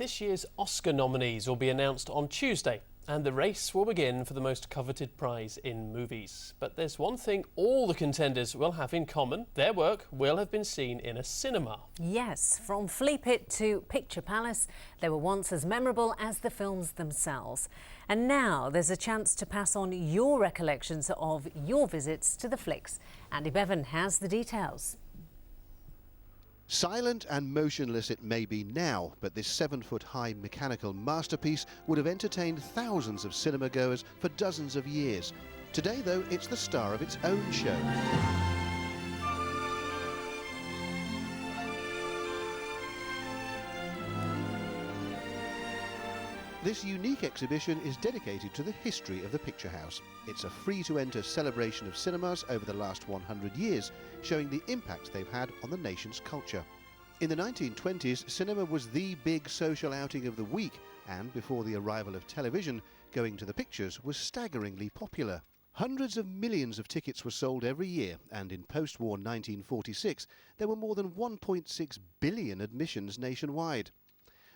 This year's Oscar nominees will be announced on Tuesday, and the race will begin for the most coveted prize in movies. But there's one thing all the contenders will have in common: their work will have been seen in a cinema. Yes, from Flea Pit to Picture Palace, they were once as memorable as the films themselves. And now there's a chance to pass on your recollections of your visits to the flicks. Andy Bevan has the details. Silent and motionless it may be now, but this 7-foot-high mechanical masterpiece would have entertained thousands of cinema goers for dozens of years. Today, though, it's the star of its own show. This unique exhibition is dedicated to the history of the Picture House. It's a free-to-enter celebration of cinemas over the last 100 years, showing the impact they've had on the nation's culture. In the 1920s, cinema was the big social outing of the week, and before the arrival of television, going to the pictures was staggeringly popular. Hundreds of millions of tickets were sold every year, and in post-war 1946, there were more than 1.6 billion admissions nationwide.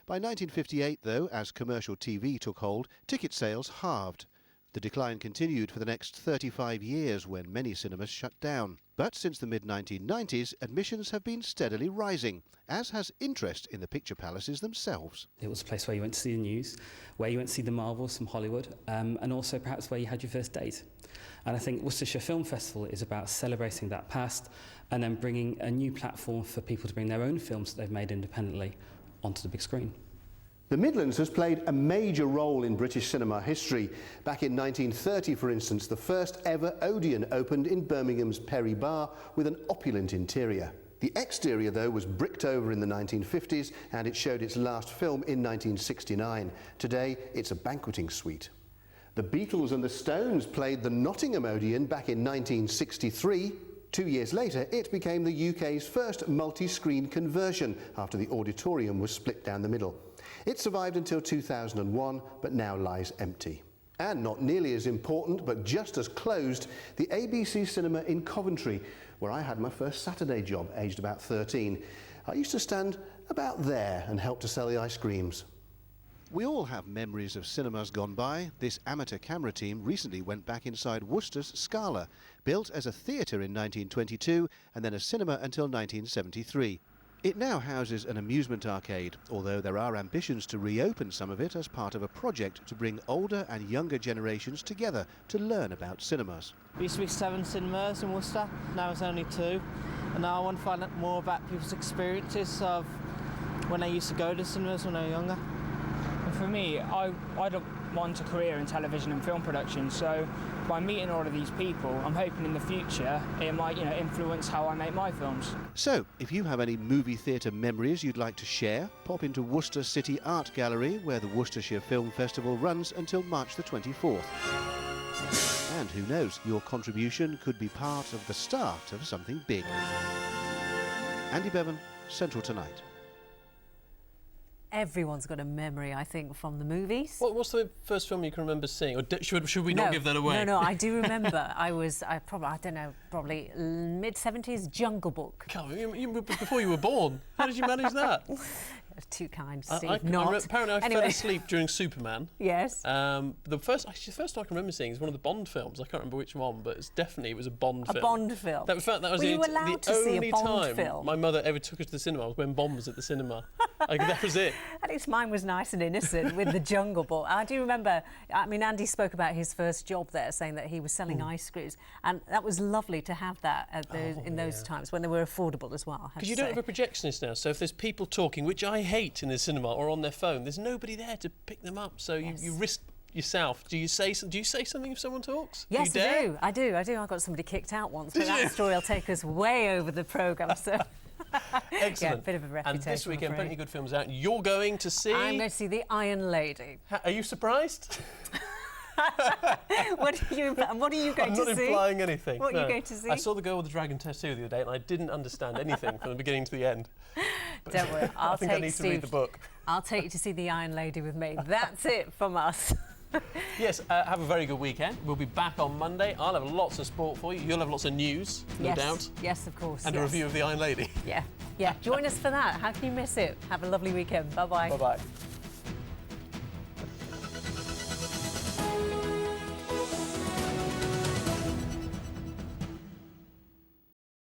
By 1958, though, as commercial TV took hold, ticket sales halved. The decline continued for the next 35 years when many cinemas shut down. But since the mid-1990s, admissions have been steadily rising, as has interest in the picture palaces themselves. It was a place where you went to see the news, where you went to see the marvels from Hollywood, and also perhaps where you had your first date. And I think Worcestershire Film Festival is about celebrating that past and then bringing a new platform for people to bring their own films that they've made independently onto the big screen. The Midlands has played a major role in British cinema history. Back in 1930, for instance, the first ever Odeon opened in Birmingham's Perry Bar with an opulent interior. The exterior, though, was bricked over in the 1950s, and it showed its last film in 1969. Today, it's a banqueting suite. The Beatles and the Stones played the Nottingham Odeon back in 1963. 2 years later, it became the UK's first multi-screen conversion after the auditorium was split down the middle. It survived until 2001, but now lies empty. And not nearly as important, but just as closed, the ABC Cinema in Coventry, where I had my first Saturday job, aged about 13. I used to stand about there and help to sell the ice creams. We all have memories of cinemas gone by. This amateur camera team recently went back inside Worcester's Scala, built as a theatre in 1922 and then a cinema until 1973. It now houses an amusement arcade, although there are ambitions to reopen some of it as part of a project to bring older and younger generations together to learn about cinemas. There used to be 7 cinemas in Worcester, now it's only 2. And now I want to find out more about people's experiences of when they used to go to cinemas when they were younger. For me, I don't want a career in television and film production, so by meeting all of these people, I'm hoping in the future it might, influence how I make my films. So, if you have any movie theatre memories you'd like to share, pop into Worcester City Art Gallery, where the Worcestershire Film Festival runs until March the 24th. And who knows, your contribution could be part of the start of something big. Andy Bevan, Central Tonight. Everyone's got a memory, I think, from the movies. What's the first film you can remember seeing? Or should we not give that away? No, I do remember. I don't know, probably mid-70s, Jungle Book. Before you were born. How did you manage that? Too kind, Steve. Apparently I fell asleep during Superman. Yes. The first time I can remember seeing is one of the Bond films. I can't remember which one, but it was a Bond film. A Bond film. That was Were you allowed to see a Bond film? My mother ever took us to the cinema was when Bond was at the cinema. That was it. At least mine was nice and innocent with the Jungle Book. I do remember, Andy spoke about his first job there, saying that he was selling ice creams, and that was lovely to have that in those times when they were affordable as well. Because you don't have a projectionist now, so if there's people talking, which I hate in the cinema or on their phone, there's nobody there to pick them up, so you risk yourself. Do you say something if someone talks? Yes, I do. I got somebody kicked out once, but that story will take us way over the programme, so... Excellent. Yeah, a bit of a reputation. And this weekend, plenty of good films out. You're going to see... I'm going to see The Iron Lady. Are you surprised? What are you going to see? I'm not implying anything. What are you going to see? I saw The Girl with the Dragon Tattoo the other day and I didn't understand anything from the beginning to the end. But don't worry, I think I need to read the book. I'll take you to see The Iron Lady with me. That's it from us. Yes, have a very good weekend. We'll be back on Monday. I'll have lots of sport for you. You'll have lots of news, no doubt. Yes, of course. And a review of The Iron Lady. Yeah. Join us for that. How can you miss it? Have a lovely weekend. Bye-bye. Bye-bye.